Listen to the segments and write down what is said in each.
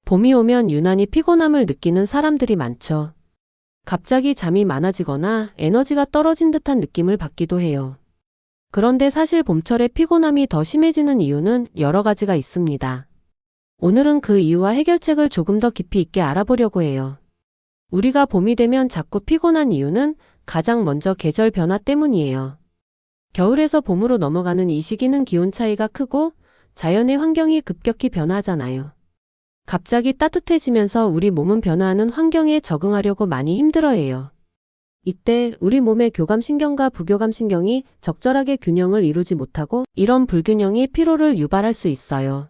봄이 오면 유난히 피곤함을 느끼는 사람들이 많죠. 갑자기 잠이 많아지거나 에너지가 떨어진 듯한 느낌을 받기도 해요. 그런데 사실 봄철에 피곤함이 더 심해지는 이유는 여러 가지가 있습니다. 오늘은 그 이유와 해결책을 조금 더 깊이 있게 알아보려고 해요. 우리가 봄이 되면 자꾸 피곤한 이유는 가장 먼저 계절 변화 때문이에요. 겨울에서 봄으로 넘어가는 이 시기는 기온 차이가 크고 자연의 환경이 급격히 변화하잖아요. 갑자기 따뜻해지면서 우리 몸은 변화하는 환경에 적응하려고 많이 힘들어해요. 이때 우리 몸의 교감신경과 부교감신경이 적절하게 균형을 이루지 못하고 이런 불균형이 피로를 유발할 수 있어요.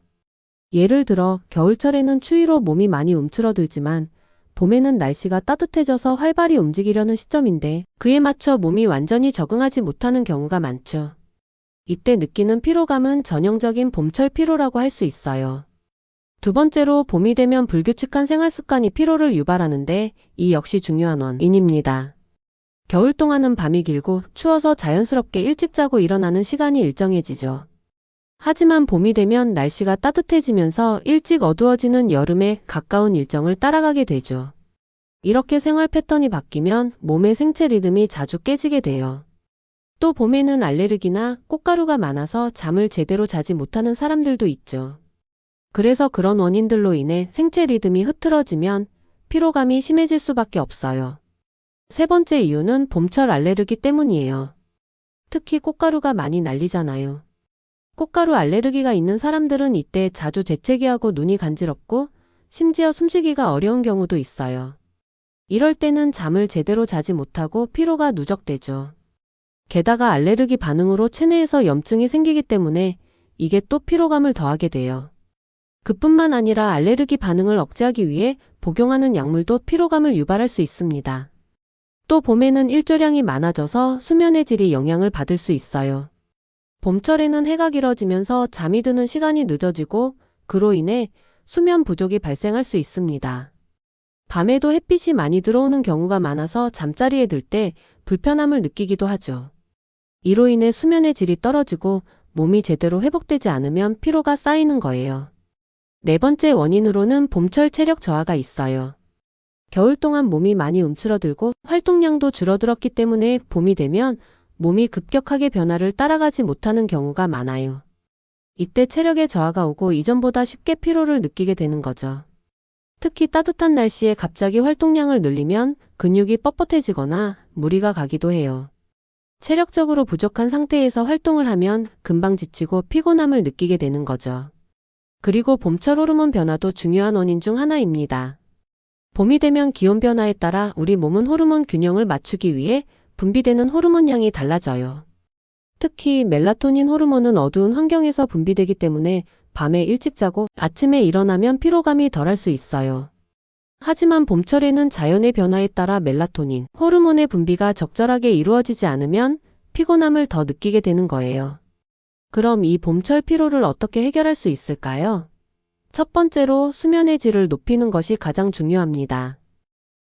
예를 들어 겨울철에는 추위로 몸이 많이 움츠러들지만 봄에는 날씨가 따뜻해져서 활발히 움직이려는 시점인데 그에 맞춰 몸이 완전히 적응하지 못하는 경우가 많죠. 이때 느끼는 피로감은 전형적인 봄철 피로라고 할 수 있어요. 두 번째로 봄이 되면 불규칙한 생활습관이 피로를 유발하는데 이 역시 중요한 원인입니다. 겨울 동안은 밤이 길고 추워서 자연스럽게 일찍 자고 일어나는 시간이 일정해지죠. 하지만 봄이 되면 날씨가 따뜻해지면서 일찍 어두워지는 여름에 가까운 일정을 따라가게 되죠. 이렇게 생활 패턴이 바뀌면 몸의 생체 리듬이 자주 깨지게 돼요. 또 봄에는 알레르기나 꽃가루가 많아서 잠을 제대로 자지 못하는 사람들도 있죠. 그래서 그런 원인들로 인해 생체 리듬이 흐트러지면 피로감이 심해질 수밖에 없어요. 세 번째 이유는 봄철 알레르기 때문이에요. 특히 꽃가루가 많이 날리잖아요. 꽃가루 알레르기가 있는 사람들은 이때 자주 재채기하고 눈이 간지럽고 심지어 숨쉬기가 어려운 경우도 있어요. 이럴 때는 잠을 제대로 자지 못하고 피로가 누적되죠. 게다가 알레르기 반응으로 체내에서 염증이 생기기 때문에 이게 또 피로감을 더하게 돼요. 그뿐만 아니라 알레르기 반응을 억제하기 위해 복용하는 약물도 피로감을 유발할 수 있습니다. 또 봄에는 일조량이 많아져서 수면의 질이 영향을 받을 수 있어요. 봄철에는 해가 길어지면서 잠이 드는 시간이 늦어지고 그로 인해 수면 부족이 발생할 수 있습니다. 밤에도 햇빛이 많이 들어오는 경우가 많아서 잠자리에 들 때 불편함을 느끼기도 하죠. 이로 인해 수면의 질이 떨어지고 몸이 제대로 회복되지 않으면 피로가 쌓이는 거예요. 네 번째 원인으로는 봄철 체력 저하가 있어요. 겨울 동안 몸이 많이 움츠러들고 활동량도 줄어들었기 때문에 봄이 되면 몸이 급격하게 변화를 따라가지 못하는 경우가 많아요. 이때 체력의 저하가 오고 이전보다 쉽게 피로를 느끼게 되는 거죠. 특히 따뜻한 날씨에 갑자기 활동량을 늘리면 근육이 뻣뻣해지거나 무리가 가기도 해요. 체력적으로 부족한 상태에서 활동을 하면 금방 지치고 피곤함을 느끼게 되는 거죠. 그리고 봄철 호르몬 변화도 중요한 원인 중 하나입니다. 봄이 되면 기온 변화에 따라 우리 몸은 호르몬 균형을 맞추기 위해 분비되는 호르몬 양이 달라져요. 특히 멜라토닌 호르몬은 어두운 환경에서 분비되기 때문에 밤에 일찍 자고 아침에 일어나면 피로감이 덜할 수 있어요. 하지만 봄철에는 자연의 변화에 따라 멜라토닌 호르몬의 분비가 적절하게 이루어지지 않으면 피곤함을 더 느끼게 되는 거예요. 그럼 이 봄철 피로를 어떻게 해결할 수 있을까요? 첫 번째로 수면의 질을 높이는 것이 가장 중요합니다.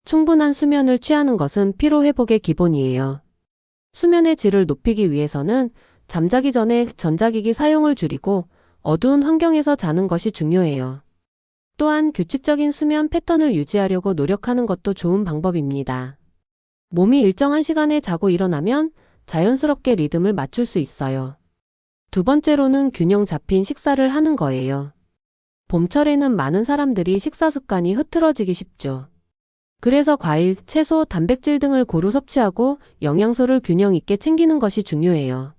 충분한 수면을 취하는 것은 피로 회복의 기본이에요. 수면의 질을 높이기 위해서는 잠자기 전에 전자기기 사용을 줄이고 어두운 환경에서 자는 것이 중요해요. 또한 규칙적인 수면 패턴을 유지하려고 노력하는 것도 좋은 방법입니다. 몸이 일정한 시간에 자고 일어나면 자연스럽게 리듬을 맞출 수 있어요. 두 번째로는 균형 잡힌 식사를 하는 거예요. 봄철에는 많은 사람들이 식사 습관이 흐트러지기 쉽죠. 그래서 과일, 채소, 단백질 등을 고루 섭취하고 영양소를 균형 있게 챙기는 것이 중요해요.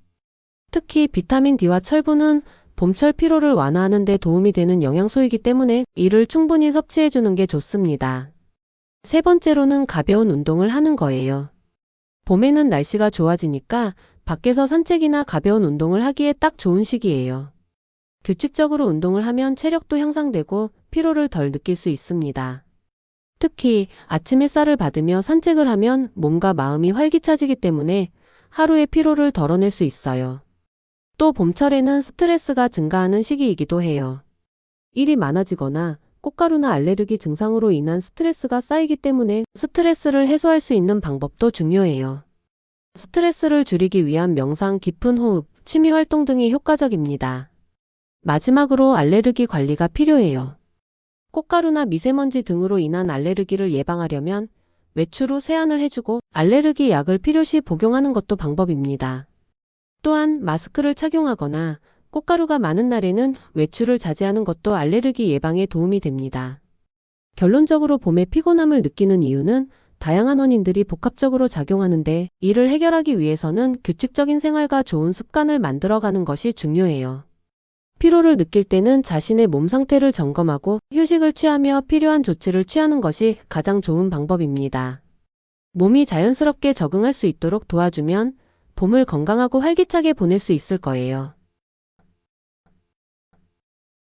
특히 비타민 D와 철분은 봄철 피로를 완화하는 데 도움이 되는 영양소이기 때문에 이를 충분히 섭취해주는 게 좋습니다. 세 번째로는 가벼운 운동을 하는 거예요. 봄에는 날씨가 좋아지니까 밖에서 산책이나 가벼운 운동을 하기에 딱 좋은 시기예요. 규칙적으로 운동을 하면 체력도 향상되고 피로를 덜 느낄 수 있습니다. 특히 아침 햇살을 받으며 산책을 하면 몸과 마음이 활기차지기 때문에 하루의 피로를 덜어낼 수 있어요. 또 봄철에는 스트레스가 증가하는 시기이기도 해요. 일이 많아지거나 꽃가루나 알레르기 증상으로 인한 스트레스가 쌓이기 때문에 스트레스를 해소할 수 있는 방법도 중요해요. 스트레스를 줄이기 위한 명상, 깊은 호흡, 취미 활동 등이 효과적입니다. 마지막으로 알레르기 관리가 필요해요. 꽃가루나 미세먼지 등으로 인한 알레르기를 예방하려면 외출 후 세안을 해주고 알레르기 약을 필요시 복용하는 것도 방법입니다. 또한 마스크를 착용하거나 꽃가루가 많은 날에는 외출을 자제하는 것도 알레르기 예방에 도움이 됩니다. 결론적으로 봄에 피곤함을 느끼는 이유는 다양한 원인들이 복합적으로 작용하는데, 이를 해결하기 위해서는 규칙적인 생활과 좋은 습관을 만들어가는 것이 중요해요. 피로를 느낄 때는 자신의 몸 상태를 점검하고 휴식을 취하며 필요한 조치를 취하는 것이 가장 좋은 방법입니다. 몸이 자연스럽게 적응할 수 있도록 도와주면 봄을 건강하고 활기차게 보낼 수 있을 거예요.